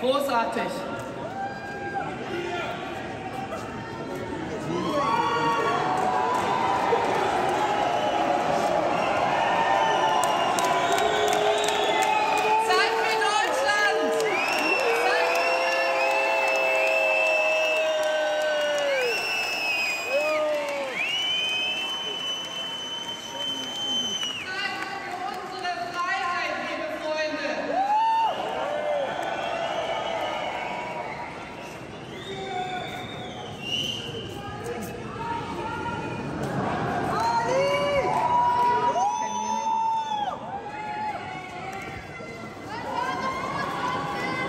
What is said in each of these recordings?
Großartig.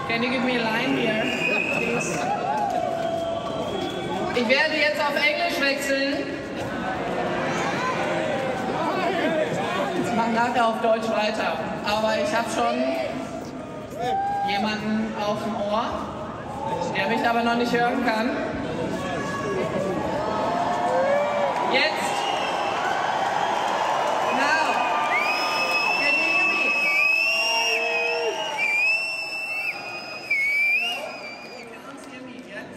Can you give me a line here, please? Ich werde jetzt auf Englisch wechseln. Ich mache nachher auf Deutsch weiter. Aber ich habe schon jemanden auf dem Ohr, der mich aber noch nicht hören kann. Jetzt. Now. Can you hear me? You can't hear me yet.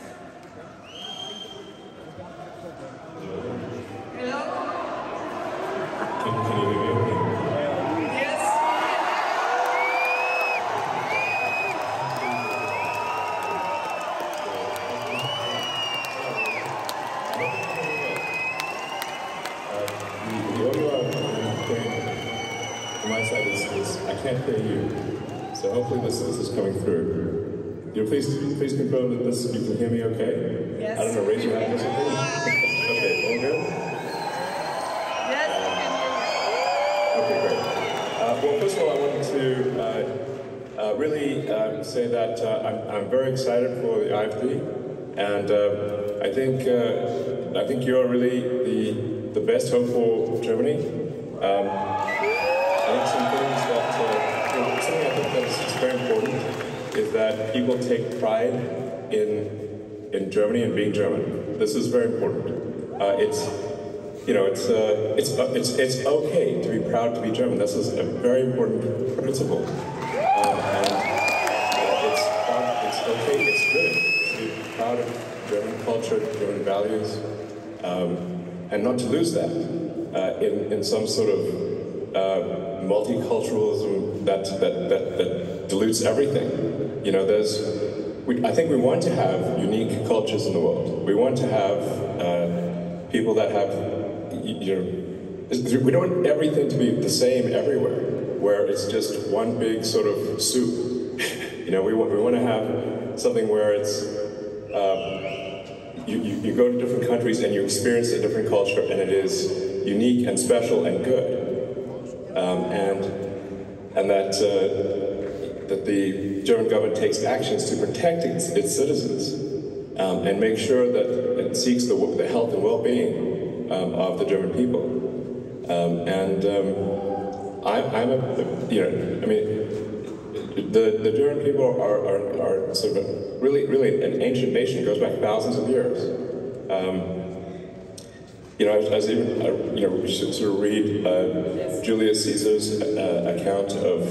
Hello? Can you hear me? Yes. The audio I'm hearing from my side is I can't hear you. So hopefully this is coming through. Please confirm that you can hear me okay? Yes. I don't know, raise your hand or something. Okay, all good? Yes, I can hear you. Okay, great. Well, first of all, I wanted to really say that I'm very excited for the IFD, and I think you're really the best hope for Germany. I think some things that something I think that's very important is that people take pride in Germany and being German. This is very important. It's okay to be proud to be German. This is a very important principle. It's okay, it's good to be proud of German culture, German values, and not to lose that in some sort of multiculturalism that dilutes everything. You know, I think we want to have unique cultures in the world. We want to have people that have, we don't want everything to be the same everywhere, where it's just one big sort of soup. You know, we want to have something where it's, you go to different countries and you experience a different culture, and it is unique and special and good. And that the German government takes actions to protect its citizens and make sure that it seeks the health and well-being of the German people. The German people are sort of really an ancient nation. It goes back thousands of years. We should sort of read Julius Caesar's account of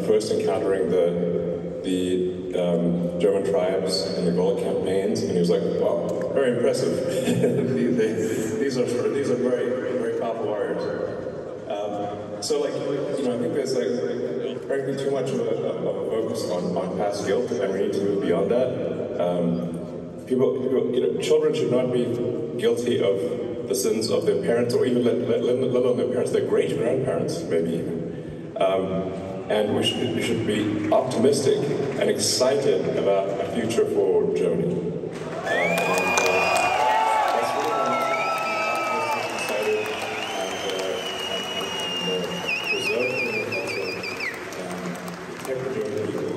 first encountering the German tribes in the Gaulic campaigns, and he was like, "Wow, very impressive. these are very powerful warriors." I think there's frankly too much of a focus on past guilt, and we need to move beyond that. Children should not be guilty of the sins of their parents, or even let alone their parents, their great-grandparents, maybe even. And we should be optimistic and excited about a future for Germany. That's really excited and preserve the culture, protect the German people.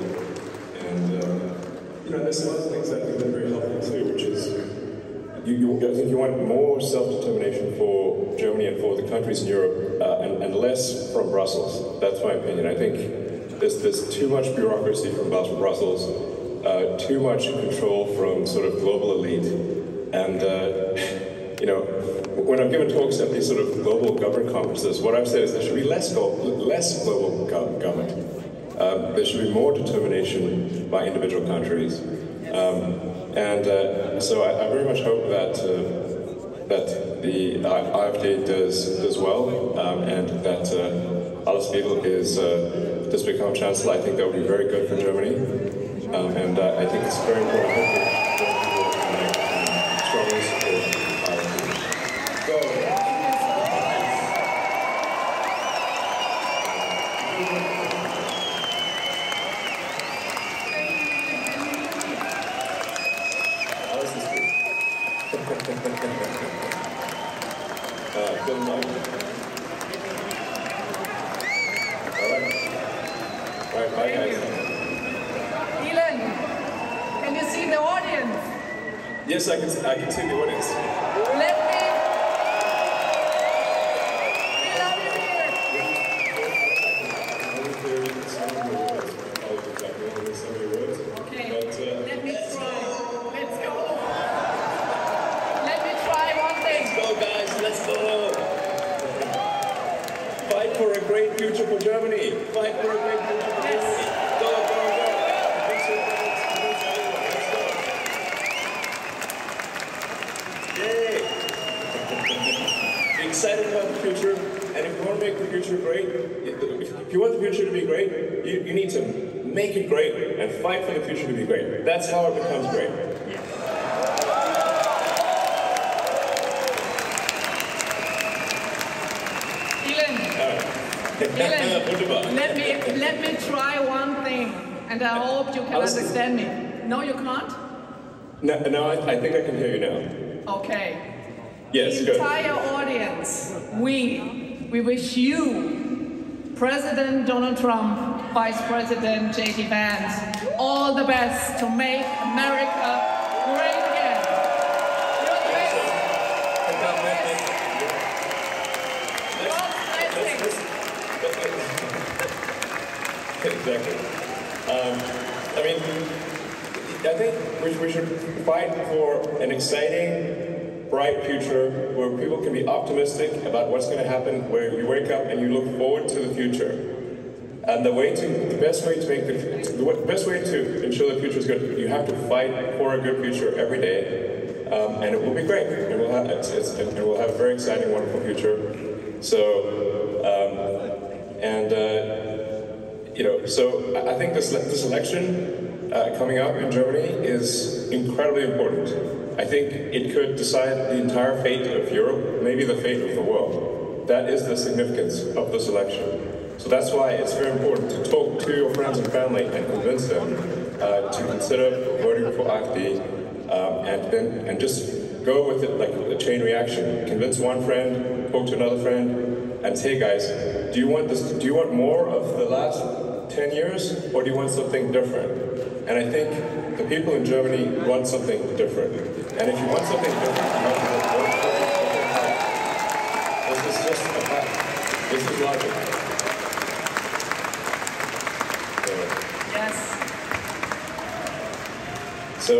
And there's some other things that have been very helpful too, which is I think you want more self-determination for Germany and for the countries in Europe, and less from Brussels. That's my opinion. I think there's too much bureaucracy from Brussels, too much control from sort of global elite. And, when I've given talks at these sort of global government conferences, what I've said is there should be less global government. there should be more determination by individual countries. So I very much hope that that the AfD does well, and that Alice Weidel does become chancellor. I think that would be very good for Germany, and I think it's very important. I hope people strongly support AfD. So. Yes, I can see the audience. Let me. We love you here. Okay. Let me try. Let's go. Let me try one thing. Let's go, guys. Let's go. Fight for a great future for Germany. Fight for a great future for Germany. Go, go, go. Excited about the future, and if you want to make the future great, if you want the future to be great, you need to make it great and fight for the future to be great. That's how it becomes great. Let me try one thing, and I hope you can understand me. No, you can't? No, I think I can hear you now. Okay. Yes, the entire audience, we wish you, President Donald Trump, Vice President J.D. Vance, all the best to make America great again. You're the best. Exactly. I mean, I think we should fight for an exciting, bright future where people can be optimistic about what's going to happen, where you wake up and you look forward to the future. And the best way to ensure the future is good, you have to fight for a good future every day, and it will be great. It will have a very exciting, wonderful future. So, so I think this election coming up in Germany is incredibly important. I think it could decide the entire fate of Europe, maybe the fate of the world. That is the significance of this election. So that's why it's very important to talk to your friends and family and convince them to consider voting for AfD, and just go with it like a chain reaction. Convince one friend, talk to another friend, and say, hey guys, do you want more of the last 10 years, or do you want something different? And I think the people in Germany want something different. And if you want something different, you have to vote for it. This is just a fact. This is logic. Yes. So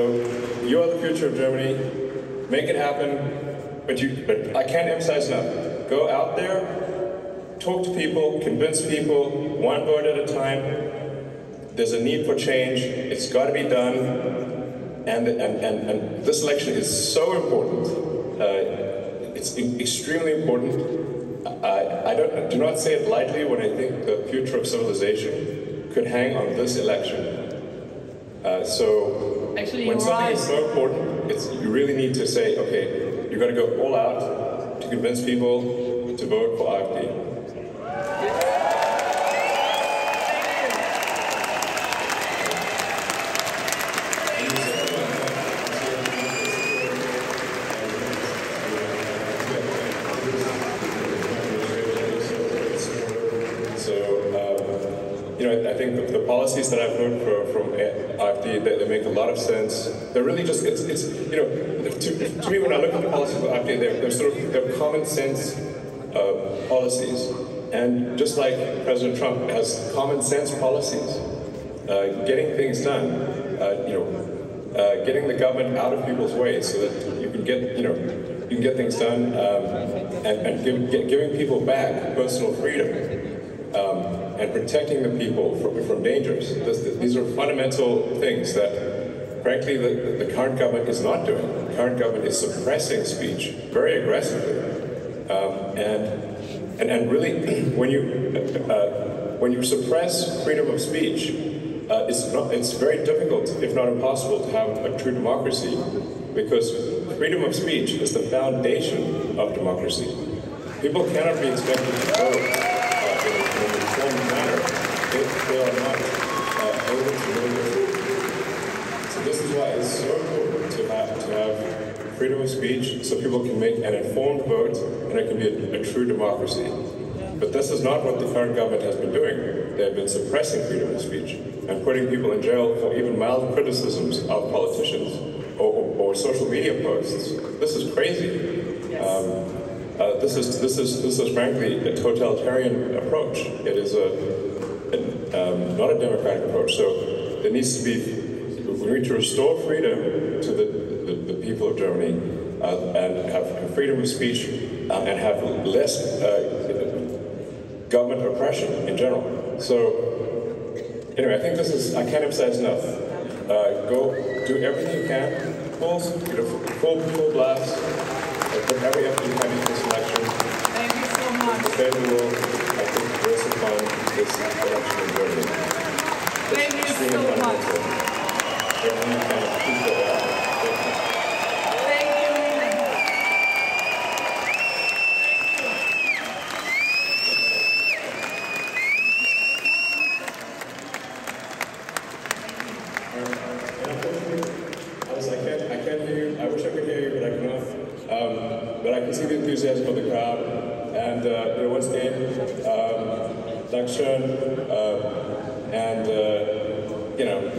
you are the future of Germany. Make it happen. But I can't emphasize enough. Go out there, talk to people, convince people, one vote at a time. There's a need for change. It's got to be done. And this election is so important. It's extremely important. I do not say it lightly when I think the future of civilization could hang on this election. So actually, when something is so important, you really need to say, okay, you've got to go all out to convince people to vote for AfD. I think the policies that I've heard from AfD, they make a lot of sense. They're really just, to me, when I look at the policies of AfD, they're common sense policies. And just like President Trump has common sense policies, getting things done, getting the government out of people's way so that you can get things done, and giving people back personal freedom. And and protecting the people from dangers. These are fundamental things that, frankly, the current government is not doing. The current government is suppressing speech very aggressively. And really, when you suppress freedom of speech, it's very difficult, if not impossible, to have a true democracy, because freedom of speech is the foundation of democracy. People cannot be expected to vote in an informed manner if they are not able to know the truth. So this is why it's so important to have freedom of speech, so people can make an informed vote, and it can be a true democracy. But this is not what the current government has been doing. They have been suppressing freedom of speech and putting people in jail for even mild criticisms of politicians or social media posts. This is crazy. Yes. This is frankly a totalitarian approach. It is not a democratic approach. So there needs to be, we need to restore freedom to the people of Germany and have freedom of speech and have less government oppression in general. So anyway, I think this is, I can't emphasize enough. Go do everything you can, full blast, put every effort you can into this election. Thank you so much. Prepare the world, I think, diversify this election in Germany. Thank you so much. Everything you can, please go out. Thank you. I can't hear you. I wish I could hear you, but I cannot. But I can see the enthusiasm of the crowd. And once again, Dankeschön, and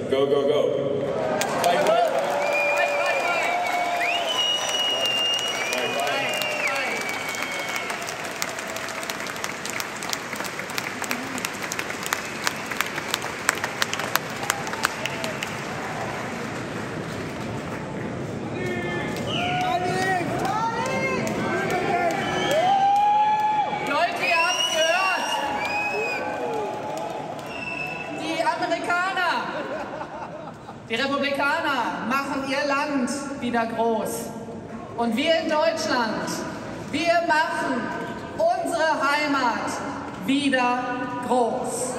go, go, go. Fight, fight. Die Republikaner machen ihr Land wieder groß. Und wir in Deutschland, wir machen unsere Heimat wieder groß.